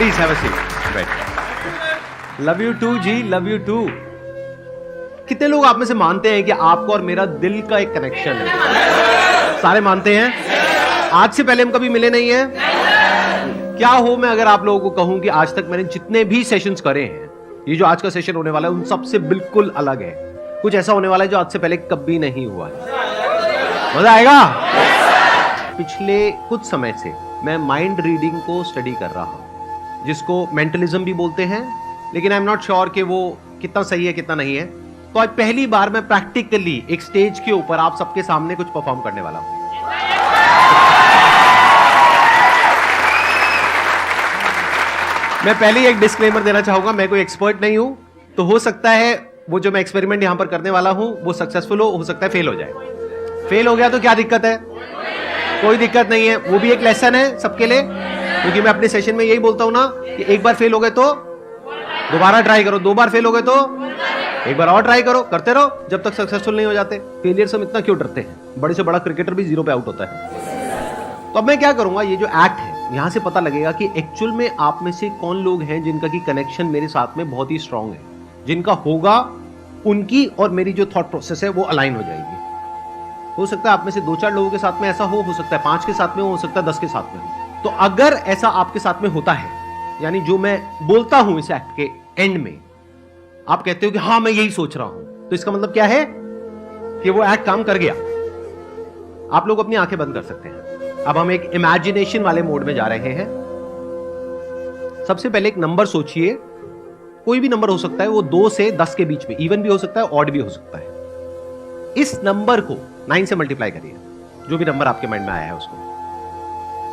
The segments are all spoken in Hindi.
प्लीज हैव अ सीट, बैठ। लव यू टू जी, लव यू टू। कितने लोग आप में से मानते हैं कि आपको और मेरा दिल का एक कनेक्शन है? सारे मानते हैं? आज से पहले हम कभी मिले नहीं है? क्या हो मैं अगर आप लोगों को कहूं कि आज तक मैंने जितने भी सेशंस करे हैं, ये जो आज का सेशन होने वाला है उन सबसे बिल्कुल अलग है। कुछ ऐसा होने वाला है जो आज से पहले कभी नहीं हुआ है। मजा आएगा? पिछले कुछ समय से मैं माइंड रीडिंग को स्टडी कर रहा हूं, जिसको मेंटलिज्म भी बोलते हैं, लेकिन आई एम नॉट श्योर कि वो कितना सही है कितना नहीं है। तो आज पहली बार मैं प्रैक्टिकली एक स्टेज के ऊपर आप सबके सामने कुछ परफॉर्म करने वाला हूं। मैं पहले ही एक डिस्क्लेमर देना चाहूंगा, मैं कोई एक्सपर्ट नहीं हूं, तो हो सकता है वो जो मैं एक्सपेरिमेंट यहां पर करने वाला हूं वो सक्सेसफुल हो सकता है फेल हो जाए। फेल हो गया तो क्या दिक्कत है? कोई दिक्कत नहीं है, वो भी एक लेसन है सबके लिए, क्योंकि मैं अपने सेशन में यही बोलता हूं ना कि एक बार फेल हो गए तो दोबारा ट्राई करो, दो बार फेल हो गए तो एक बार और ट्राई करो, करते रहो जब तक सक्सेसफुल नहीं हो जाते। फेलियर से हम इतना क्यों डरते हैं? बड़े से बड़ा क्रिकेटर भी 0 पे आउट होता है। तो अब मैं क्या करूंगा, ये जो एक्ट है यहां से पता लगेगा कि एक्चुअल में आप में से कौन लोग हैं जिनका की कनेक्शन मेरे साथ में बहुत ही स्ट्रांग है, जिनका होगा उनकी और मेरी जो थॉट प्रोसेस है वो अलाइन हो जाएगी। हो सकता है आप में से 2-4 लोगों के साथ में ऐसा हो सकता है 5 के साथ में हो सकता है 10 के साथ में हो। तो अगर ऐसा आपके साथ में होता है, यानी जो मैं बोलता हूं इस एक्ट के एंड में आप कहते हो कि हाँ मैं यही सोच रहा हूं, तो इसका मतलब क्या है कि वो एक्ट काम कर गया। आप लोग अपनी आंखें बंद कर सकते हैं। अब हम एक इमेजिनेशन वाले मोड में जा रहे हैं। सबसे पहले एक नंबर सोचिए, कोई भी नंबर हो सकता है, वो 2 से 10 के बीच में, इवन भी हो सकता है ऑड भी हो सकता है। इस नंबर को 9 से मल्टीप्लाई करिए, जो भी नंबर आपके माइंड में आया है उसको।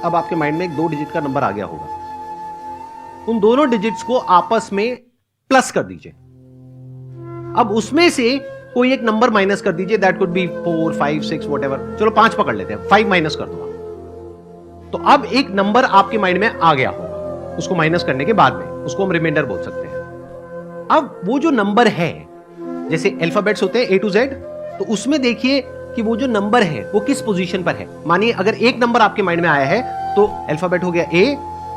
अब आपके माइंड में एक 2 डिजिट का नंबर आ गया होगा, उन दोनों डिजिट्स को आपस में प्लस कर दीजिए। अब उसमें से कोई एक नंबर माइनस कर दीजिए, दैट कुड बी 4, 5, 6 व्हाटएवर। चलो 5 पकड़ लेते हैं, 5 माइनस कर दो। तो अब एक नंबर आपके माइंड में आ गया होगा, उसको माइनस करने के बाद में उसको हम रिमाइंडर बोल सकते हैं। अब वो जो नंबर है, जैसे अल्फाबेट्स होते हैं A to Z, तो उसमें देखिए कि वो जो नंबर है वो किस पोजीशन पर है। मानिए अगर एक नंबर आपके माइंड में आया है तो अल्फाबेट हो गया A,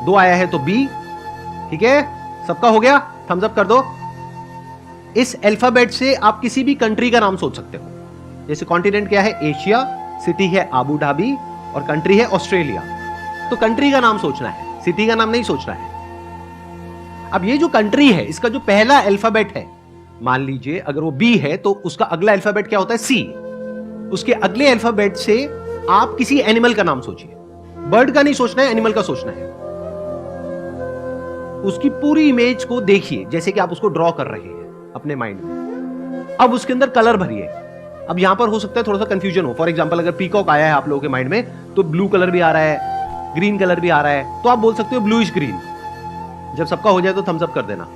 2 आया है तो B, ठीक है? सबका हो गया, थम्स अप कर दो। इस अल्फाबेट से आप किसी भी कंट्री का नाम सोच सकते हो। जैसे कॉन्टिनेंट क्या है? एशिया, सिटी है अबू धाबी और कंट्री है ऑस्ट्रेलिया। तो कंट्री का नाम सोचना है, सिटी का नाम नहीं सोचना है। अब ये जो कंट्री है इसका जो पहला अल्फाबेट है, मान लीजिए अगर वो बी है तो उसका अगला अल्फाबेट क्या होता है? सी। उसके अगले अल्फाबेट से आप किसी एनिमल का नाम सोचिए। बर्ड का नहीं सोचना है, एनिमल का सोचना है। उसकी पूरी इमेज को देखिए जैसे कि आप उसको ड्रॉ कर रहे हैं अपने माइंड में। अब उसके अंदर कलर भरिए। अब यहां पर हो सकता है थोड़ा सा कंफ्यूजन हो। फॉर एग्जांपल अगर पीकॉक आया है आप लोगों के माइंड में तो ब्लू कलर भी आ रहा है, ग्रीन कलर भी आ रहा है, तो आप बोल सकते हो ब्लूइश ग्रीन। जब सबका हो जाए तो थम्स अप कर देना।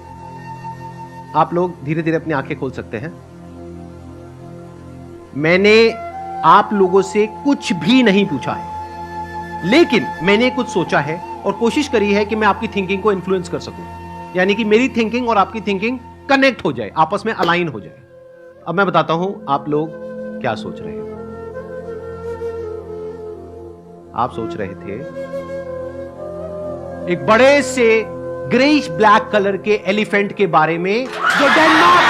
आप लोग धीरे धीरे अपनी आंखें खोल सकते हैं। मैंने आप लोगों से कुछ भी नहीं पूछा है, लेकिन मैंने कुछ सोचा है और कोशिश करी है कि मैं आपकी थिंकिंग को इन्फ्लुएंस कर सकूं, यानी कि मेरी थिंकिंग और आपकी थिंकिंग कनेक्ट हो जाए, आपस में अलाइन हो जाए। अब मैं बताता हूं आप लोग क्या सोच रहे हैं। आप सोच रहे थे एक बड़े से ग्रेइश ब्लैक कलर के एलिफेंट के बारे में जो डेनमार्क।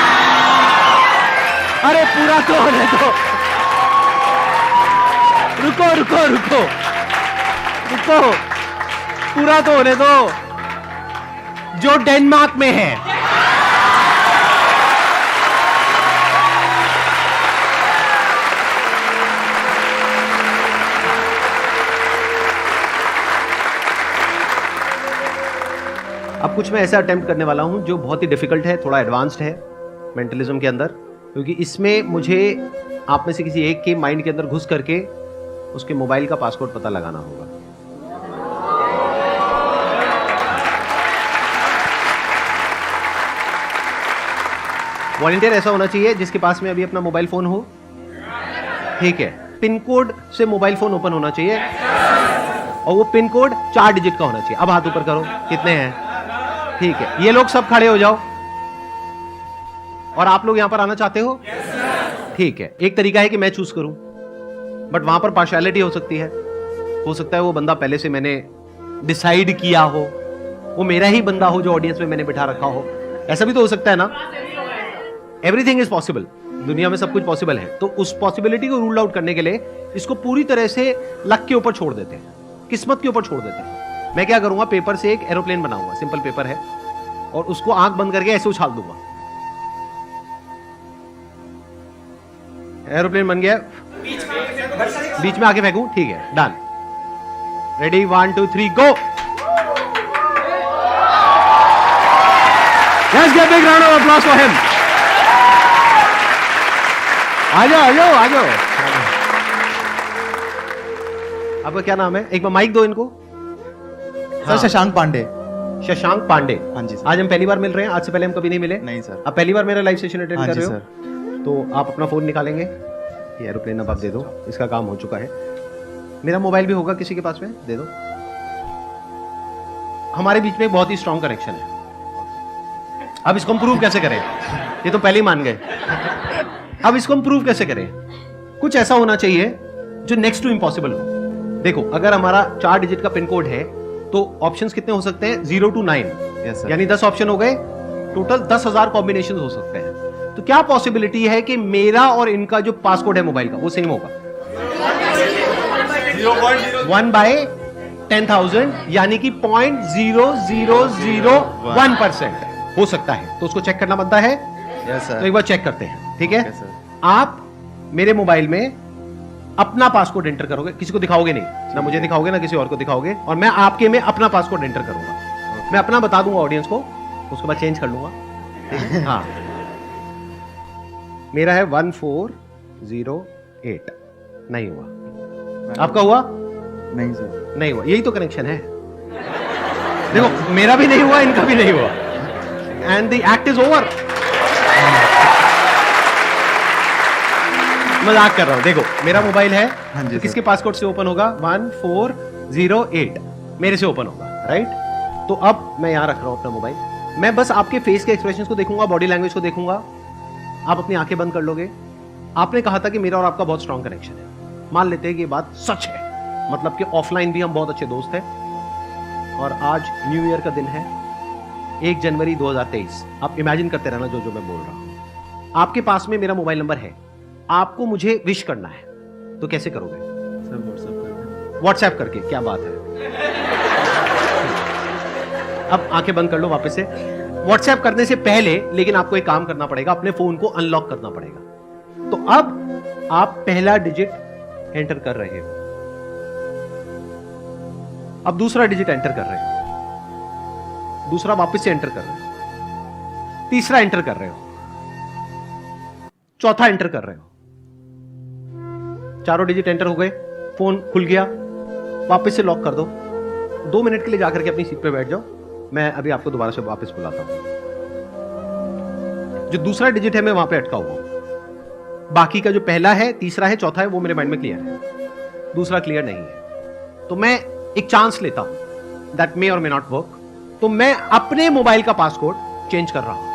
अरे पूरा तो होने दो, रुको रुको रुको रुको, पूरा तो होने दो। जो डेनमार्क में है। अब कुछ मैं ऐसा अटेम्प्ट करने वाला हूं जो बहुत ही डिफिकल्ट है, थोड़ा एडवांस्ड है मेंटलिज्म के अंदर, क्योंकि इसमें मुझे आप में से किसी एक के माइंड के अंदर घुस करके उसके मोबाइल का पासवर्ड पता लगाना होगा। वॉलंटियर ऐसा होना चाहिए जिसके पास में अभी अपना मोबाइल फोन हो, ठीक है? पिन कोड से मोबाइल फोन ओपन होना चाहिए और वो पिन कोड 4 डिजिट का होना चाहिए। अब हाथ ऊपर करो, कितने हैं? ठीक है, ये लोग सब खड़े हो जाओ। और आप लोग यहां पर आना चाहते हो? ठीक है, एक तरीका है कि मैं चूज करूं, बट वहां पर पार्शियलिटी हो सकती है। हो सकता है वो बंदा पहले से मैंने डिसाइड किया हो वो मेरा ही बंदा हो जो ऑडियंस में मैंने बिठा रखा हो, ऐसा भी तो हो सकता है ना। एवरीथिंग इज पॉसिबल, दुनिया में सब कुछ पॉसिबल है। तो उस पॉसिबिलिटी को रूल आउट करने के लिए इसको पूरी तरह से लक के ऊपर छोड़ देते हैं, किस्मत के ऊपर छोड़ देते हैं। मैं क्या करूंगा, पेपर से एक एरोप्लेन बनाऊंगा, सिंपल पेपर है, और उसको आंख बंद करके ऐसे उछाल दूंगा। एरोप्लेन बन गया, बीच में आके फेंकूं, ठीक है, done. Ready, 1 2 3 go. Let's give a big round of applause for him. आ जाओ आ जाओ आ जाओ। आपका क्या नाम है? एक बार माइक दो इनको। सर शशांक पांडे। शशांक पांडे। हाँ जी सर। आज हम पहली बार मिल रहे हैं, आज से पहले हम कभी नहीं मिले। नहीं सर। आप पहली बार मेरा लाइव सेशन अटेंड हाँ कर जी रहे हो सर। तो आप अपना फोन निकालेंगे, ये एरोप्लेन अब आप दे दो, इसका काम हो चुका है। मेरा मोबाइल भी होगा किसी के पास में, दे दो। हमारे बीच में एक बहुत ही स्ट्रॉन्ग कनेक्शन है। अब इसको हम प्रूव कैसे करें? ये तो पहले ही मान गए। अब इसको हम प्रूव कैसे करें? कुछ ऐसा होना चाहिए जो नेक्स्ट टू इम्पॉसिबल हो। देखो, अगर हमारा 4 डिजिट का पिन कोड है तो ऑप्शंस कितने हो सकते हैं? 0 to 9, यानी 10 ऑप्शन हो गए। टोटल 10,000 कॉम्बिनेशन हो सकते हैं। तो क्या पॉसिबिलिटी है कि मेरा और इनका जो पासकोड है मोबाइल का वो सेम होगा? 1/10,000, यानी कि 0.0001% हो सकता है। तो उसको चेक करना बनता है। Yes sir. तो एक बार चेक करते हैं, ठीक है? Yes sir. आप मेरे मोबाइल में अपना पासकोड एंटर करोगे, किसी को दिखाओगे नहीं, ना मुझे दिखाओगे ना किसी और को दिखाओगे, और मैं आपके में अपना पासकोड एंटर करूंगा। मैं अपना बता दूंगा ऑडियंस को, उसके बाद चेंज कर लूंगा, ठीक है? हाँ, मेरा है 1408। नहीं हुआ। आपका हुआ? नहीं सर। नहीं हुआ। यही तो कनेक्शन है। देखो, मेरा भी नहीं हुआ, इनका भी नहीं हुआ, and the act is over. मजाक कर रहा हूं। देखो, मेरा मोबाइल है, हाँ जी तो किसके पासकोड से ओपन होगा? 1408 मेरे से ओपन होगा, राइट? तो अब मैं यहां रख रहा हूं अपना मोबाइल। मैं बस आपके फेस के एक्सप्रेशंस को देखूंगा, बॉडी लैंग्वेज को देखूंगा। आप अपनी आंखें बंद कर लोगे। आपने कहा था कि मेरा और आपका बहुत स्ट्रॉन्ग कनेक्शन है। मान लेते हैं कि ये बात सच है, मतलब कि ऑफलाइन भी हम बहुत अच्छे दोस्त हैं। और आज न्यू ईयर का दिन है, 1 जनवरी 2023। आप इमेजिन करते रहना जो जो मैं बोल रहा हूं। आपके पास में मेरा मोबाइल नंबर है, आपको मुझे विश करना है, तो कैसे करोगे? सर व्हाट्सएप करके। व्हाट्सएप करके। क्या बात है। अब आंखें बंद कर लो वापस से। व्हाट्सएप करने से पहले लेकिन आपको एक काम करना पड़ेगा, अपने फोन को अनलॉक करना पड़ेगा। तो अब आप पहला डिजिट एंटर कर रहे हो, अब दूसरा डिजिट एंटर कर रहे हो, दूसरा वापस से एंटर कर रहे हो, तीसरा एंटर कर रहे हो, चौथा एंटर कर रहे हो। चारों डिजिट एंटर हो गए, फोन खुल गया, वापस से लॉक कर दो। 2 मिनट के लिए जाकर के अपनी सीट पे बैठ जाओ, मैं अभी आपको दोबारा से वापस बुलाता हूं। जो दूसरा डिजिट है मैं वहां पे अटका हुआ हूं। बाकी का जो पहला है, तीसरा है, चौथा है, वो मेरे माइंड में क्लियर है, दूसरा क्लियर नहीं है। तो मैं एक चांस लेता हूं, दैट मे और मे नॉट वर्क। तो मैं अपने मोबाइल का पासकोड चेंज कर रहा हूं।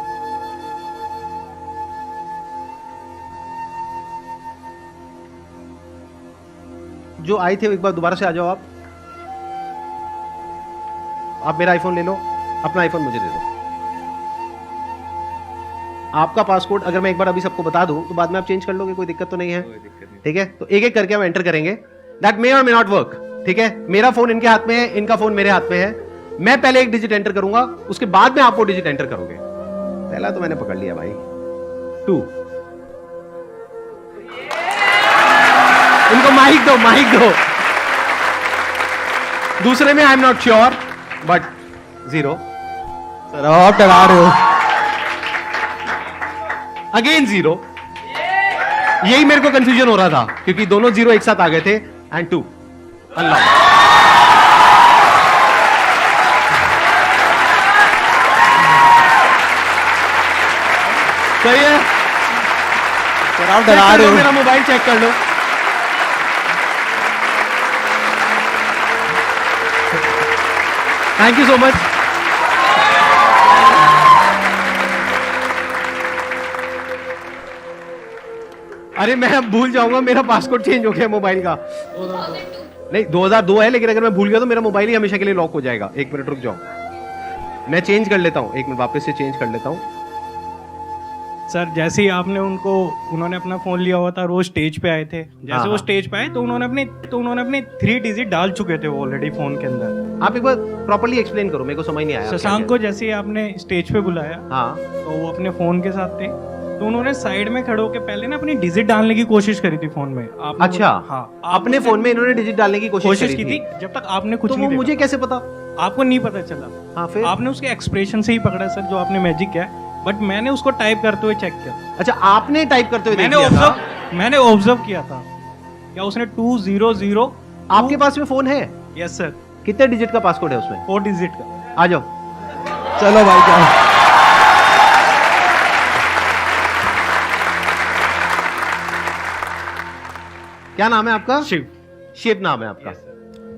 जो आए थे एक बार दोबारा से आ जाओ। आप मेरा आईफोन ले लो, अपना आईफोन मुझे दे दो। आपका पासकोड अगर मैं एक बार अभी सबको बता दूं तो बाद में आप चेंज कर लोगे, कोई दिक्कत तो नहीं है? ठीक है, तो एक एक करके हम एंटर करेंगे। दैट मे और मे नॉट वर्क, ठीक है? मेरा फोन इनके हाथ में है, इनका फोन मेरे हाथ में है। मैं पहले एक डिजिट एंटर करूंगा, उसके बाद में आप वो डिजिट एंटर करोगे। पहला तो मैंने पकड़ लिया भाई, 2। इनको माइक दो, माइक दो। दूसरे में I am not sure, but 0। Sir आप डरा रहे हो। अगेन 0। यही मेरे को कंफ्यूजन हो रहा था क्योंकि दोनों 0 एक साथ आ गए थे। And 2 unlock. सही है। सर आप डरा रहे हो। मेरा मोबाइल चेक कर लो। Thank you so much. अरे मैं अब भूल जाऊंगा, मेरा पासवर्ड चेंज हो गया मोबाइल का। नहीं 2002 है, लेकिन अगर मैं भूल गया तो मेरा मोबाइल ही हमेशा के लिए लॉक हो जाएगा। 1 मिनट रुक जाओ। मैं चेंज कर लेता हूँ, एक मिनट वापस से चेंज कर लेता हूँ। सर जैसे ही उन्होंने अपना फोन लिया हुआ था, रोज स्टेज पे आए थे, जैसे हाँ, वो हाँ। स्टेज पे आए तो उन्होंने अपने 3 डिजिट डाल चुके थे वो ऑलरेडी फोन के अंदर। आप एक बार प्रॉपर्ली एक्सप्लेन करो, मेरे को समझ नहीं आया। आप शशांक क्या को जैसे ही आपने स्टेज पे बुलाया कह- हाँ, तो वो अपने फोन के साथ थे, तो उन्होंने साइड में खड़े होकर पहले ना अपनी डिजिट डालने की कोशिश करी थी फोन में। आपने अच्छा, हाँ, अपने फोन में इन्होंने डिजिट डालने की कोशिश की थी जब तक आपने कुछ तो नहीं वो मुझे देखा। कैसे पता? आपको नहीं पता चला। हाँ, फिर आपने उसके एक्सप्रेशन से ही पकड़ा सर, जो आपने मैजिक किया, बट मैंने उसको टाइप करते हुए चेक किया। अच्छा, आपने टाइप करते हुए देख मैंने लिया था? मैंने ऑब्जर्व किया था क्या उसने 200। आपके पास में फोन है? यस सर, कितने डिजिट का पासकोड है उसमें? 4 डिजिट का। आ जाओ। चलो भाई जाओ। क्या नाम है आपका? शिव। शिव नाम है आपका।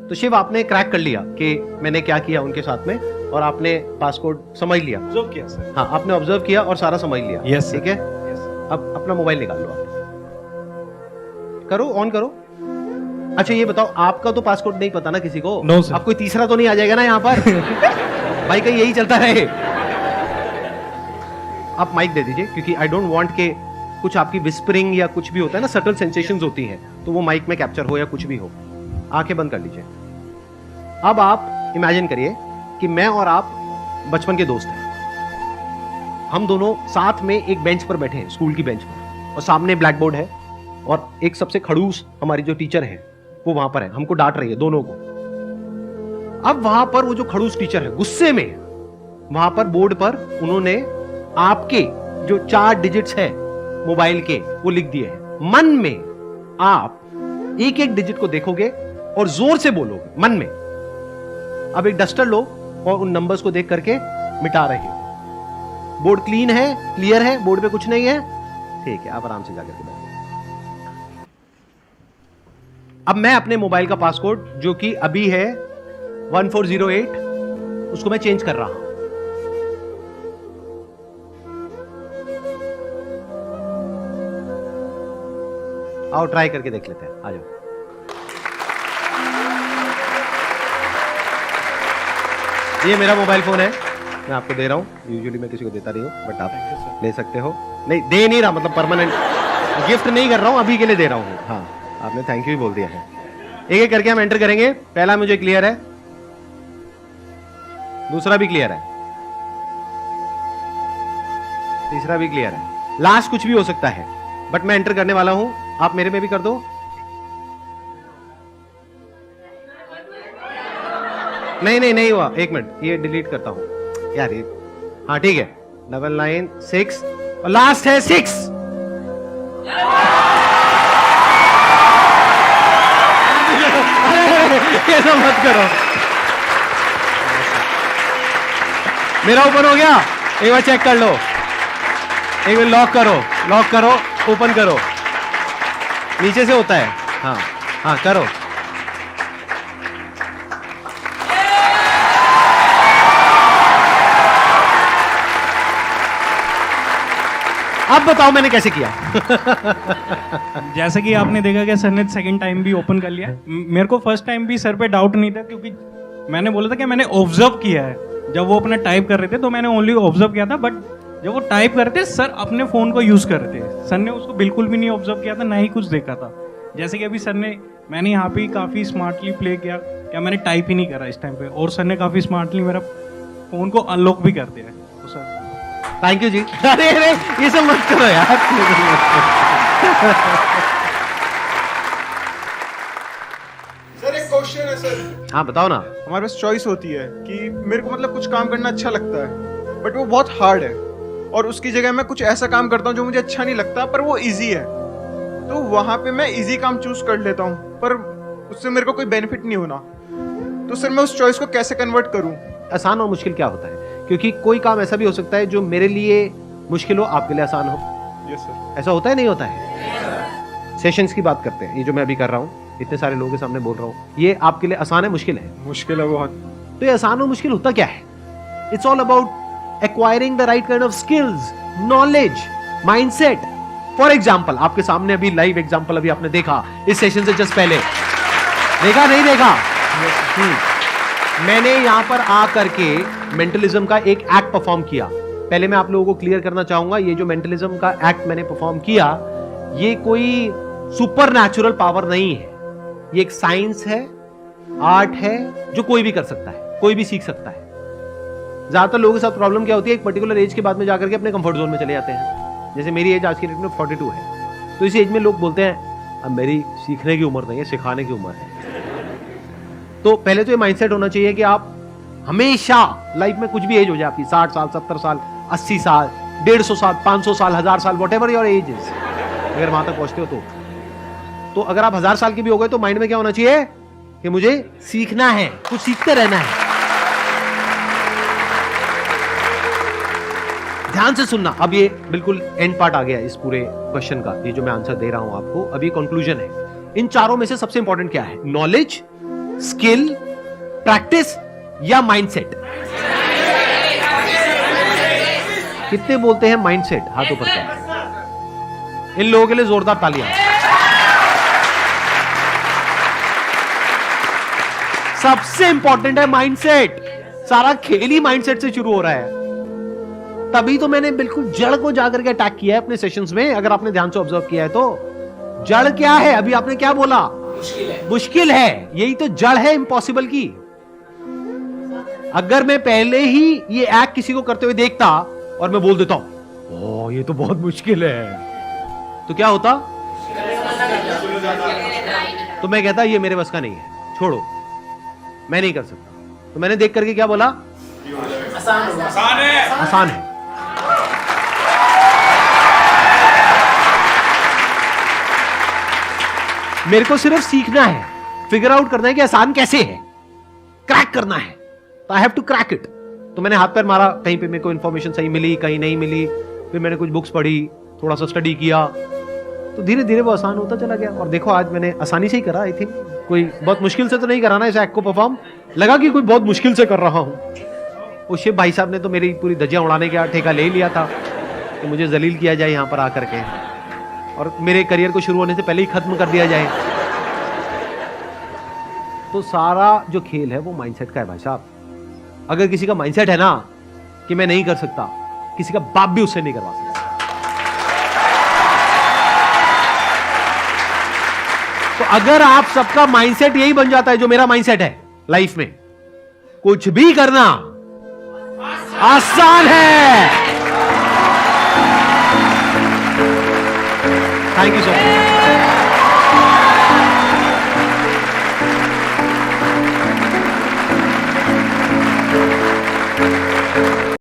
तो शिव, आपने क्रैक कर लिया कि मैंने क्या किया उनके साथ में, और आपने पासकोड समझ लिया। ऑब्जर्व किया सर। हाँ, आपने ऑब्जर्व किया और सारा समझ लिया। Yes, sir. ठीक है। Yes, sir. अब अपना मोबाइल निकाल लो आप। करो, ऑन करो। अच्छा ये बताओ, आपका तो पासकोड नहीं पता ना किसी को? No, sir. अब कोई तीसरा तो नहीं आ जाएगा ना यहाँ पर? भाई कहीं यही चलता रहे। आप माइक दे दीजिए, क्योंकि आई डोंट वांट के कुछ आपकी विस्परिंग या कुछ भी होता है ना, सटल सेंसेशंस होती हैं, तो वो माइक में कैप्चर हो या कुछ भी हो। आंखें बंद कर लीजिए। अब आप इमेजिन करिए कि मैं और आप बचपन के दोस्त हैं। हम दोनों साथ में एक बेंच पर बैठे हैं, स्कूल की बेंच पर, और सामने ब्लैक बोर्ड है, और एक सबसे खड़ूस हमारी जो टीचर है वो वहां पर है, हमको डांट रही है दोनों को। अब वहां पर वो जो खड़ूस टीचर है गुस्से में, वहां पर बोर्ड पर उन्होंने आपके जो 4 डिजिट्स है मोबाइल के वो लिख दिए हैं। मन में आप एक एक डिजिट को देखोगे और जोर से बोलोगे मन में। अब एक डस्टर लो और उन नंबर्स को देख करके मिटा रहे हो। बोर्ड क्लीन है, क्लियर है, बोर्ड पे कुछ नहीं है, ठीक है, आप आराम से जाकर के बैठो। अब मैं अपने मोबाइल का पासकोड जो कि अभी है 1408, उसको मैं चेंज कर रहा हूं। आओ ट्राई करके देख लेते हैं, आ जाओ। ये मेरा मोबाइल फोन है, मैं आपको दे रहा हूं। यूजुअली मैं किसी को देता नहीं हूं, बट आप ले सकते हो। नहीं दे नहीं रहा, मतलब परमानेंट गिफ्ट नहीं कर रहा हूं, अभी के लिए दे रहा हूं। हाँ, आपने थैंक यू भी बोल दिया है। एक एक करके हम एंटर करेंगे। पहला मुझे क्लियर है, दूसरा भी क्लियर है, तीसरा भी क्लियर है, लास्ट कुछ भी हो सकता है, बट मैं एंटर करने वाला हूं। आप मेरे में भी कर दो। नहीं हुआ, एक मिनट, ये डिलीट करता हूं यार ये। हाँ ठीक है, 996 और लास्ट है 6। ऐसा मत करो, मेरा ओपन हो गया। एक बार चेक कर लो, एक बार लॉक करो, ओपन करो, नीचे से होता है। हाँ हाँ करो। अब बताओ मैंने कैसे किया? जैसे कि आपने देखा कि सर ने सेकंड टाइम भी ओपन कर लिया। मेरे को फर्स्ट टाइम भी सर पे डाउट नहीं था, क्योंकि मैंने बोला था कि मैंने ऑब्जर्व किया है। जब वो अपना टाइप कर रहे थे तो मैंने ओनली ऑब्जर्व किया था, बट जब वो टाइप कर रहे थे सर अपने फोन को यूज कर रहे थे। सर ने उसको बिल्कुल भी नहीं ऑब्जर्व किया था, ना ही कुछ देखा था। जैसे कि अभी मैंने यहाँ पे काफी स्मार्टली प्ले किया, क्या मैंने टाइप ही नहीं करा इस टाइम पे, और सर ने काफी स्मार्टली मेरा फोन को अनलॉक भी कर दिया। तो सर थैंक यू जी। अरे ये सब मत करो यार। सर एक क्वेश्चन है सर। हाँ बताओ ना। हमारे पास चॉइस होती है कि मेरे को मतलब कुछ काम करना अच्छा लगता है बट वो बहुत हार्ड है, और उसकी जगह मैं कुछ ऐसा काम करता हूँ जो मुझे अच्छा नहीं लगता पर वो इजी है, तो वहां पे मैं इजी काम चूज कर लेता हूँ, पर उससे मेरे को कोई बेनिफिट नहीं होना। तो सर मैं उस चॉइस को कैसे कन्वर्ट करूँ? आसान और मुश्किल क्या होता है? क्योंकि कोई काम ऐसा भी हो सकता है जो मेरे लिए मुश्किल हो, आपके लिए आसान हो। Yes sir. ऐसा होता है, नहीं होता है? सेशंस की बात करते हैं, ये जो मैं अभी कर रहा हूँ, इतने सारे लोगों के सामने बोल रहा हूँ, ये आपके लिए आसान है, मुश्किल है? मुश्किल है बहुत। तो ये आसान और मुश्किल होता क्या है? It's all about acquiring the right kind of skills, knowledge, mindset. For example, आपके सामने अभी लाइव एग्जाम्पल अभी आपने देखा इस सेशन से जस्ट पहले, देखा नहीं देखा? मैंने यहां पर आ करके मेंटलिज्म का एक एक्ट परफॉर्म किया। पहले मैं आप लोगों को क्लियर करना चाहूंगा, ये जो मेंटलिज्म का एक्ट मैंने परफॉर्म किया, ये कोई सुपर नेचुरल पावर नहीं है। ये एक साइंस है, आर्ट है, जो कोई भी कर सकता है, कोई भी सीख सकता है। ज्यादातर लोगों के साथ प्रॉब्लम क्या होती है, एक पर्टिकुलर एज के बाद में जाकर के अपने कंफर्ट जोन में चले जाते हैं। जैसे मेरी एज आज की डेट में 42 है, तो इस एज में लोग बोलते हैं अब मेरी सीखने की उम्र नहीं है, सिखाने की उम्र है। तो पहले तो ये माइंडसेट होना चाहिए कि आप हमेशा लाइफ में कुछ भी एज हो जाए आपकी, 60 साल, 70 साल, 80 साल, 150 साल, 500 साल, 1000 साल, what ever your age is, अगर वहां तक पहुंचते हो तो अगर आप 1000 साल के भी हो गए तो माइंड में क्या होना चाहिए कि मुझे सीखना है, कुछ सीखते रहना है। ध्यान से सुनना। अब ये बिल्कुल एंड पार्ट आ गया इस पूरे क्वेश्चन का, ये जो मैं आंसर दे रहा हूं आपको, अभी कंक्लूजन है। इन चारों में से सबसे इंपॉर्टेंट क्या है? नॉलेज, स्किल, प्रैक्टिस या माइंडसेट? कितने बोलते हैं माइंडसेट? हाथ ऊपर कर। इन लोगों के लिए जोरदार तालियां। सबसे इंपॉर्टेंट है माइंडसेट। सारा खेल ही माइंडसेट से शुरू हो रहा है। तभी तो मैंने बिल्कुल जड़ को जाकर के अटैक किया है अपने सेशंस में। अगर आपने ध्यान से ऑब्जर्व किया है तो जड़ क्या है? अभी आपने क्या बोला? मुश्किल है। यही तो जड़ है इम्पॉसिबल की। अगर मैं पहले ही ये एक्ट किसी को करते हुए देखता और मैं बोल देता हूं ओह ये तो बहुत मुश्किल है, तो क्या होता? तो मैं कहता ये मेरे बस का नहीं है, छोड़ो, मैं नहीं कर सकता। तो मैंने देख करके क्या बोला? आसान है। मेरे को सिर्फ सीखना है, फिगर आउट करना है कि आसान कैसे है, क्रैक करना है। तो I have to crack it. तो मैंने हाथ पैर मारा, कहीं पे मेरे को इंफॉर्मेशन सही मिली, कहीं नहीं मिली, फिर मैंने कुछ बुक्स पढ़ी, थोड़ा सा स्टडी किया, तो धीरे धीरे वो आसान होता चला गया। और देखो आज मैंने आसानी से ही करा। आई थिंक कोई बहुत मुश्किल से तो नहीं करा ना इस एक्ट को परफॉर्म। लगा कि कोई बहुत मुश्किल से कर रहा हूं। वो शिव भाई साहब ने तो मेरी पूरी धज्जियां उड़ाने का ठेका ले लिया था कि मुझे जलील किया जाए यहां पर आकर के, और मेरे करियर को शुरू होने से पहले ही खत्म कर दिया जाए। तो सारा जो खेल है वो माइंडसेट का है भाई साहब। अगर किसी का माइंडसेट है ना कि मैं नहीं कर सकता, किसी का बाप भी उससे नहीं करवा सकता। तो अगर आप सबका माइंडसेट यही बन जाता है जो मेरा माइंडसेट है लाइफ में, कुछ भी करना आसान है। Thank you so much.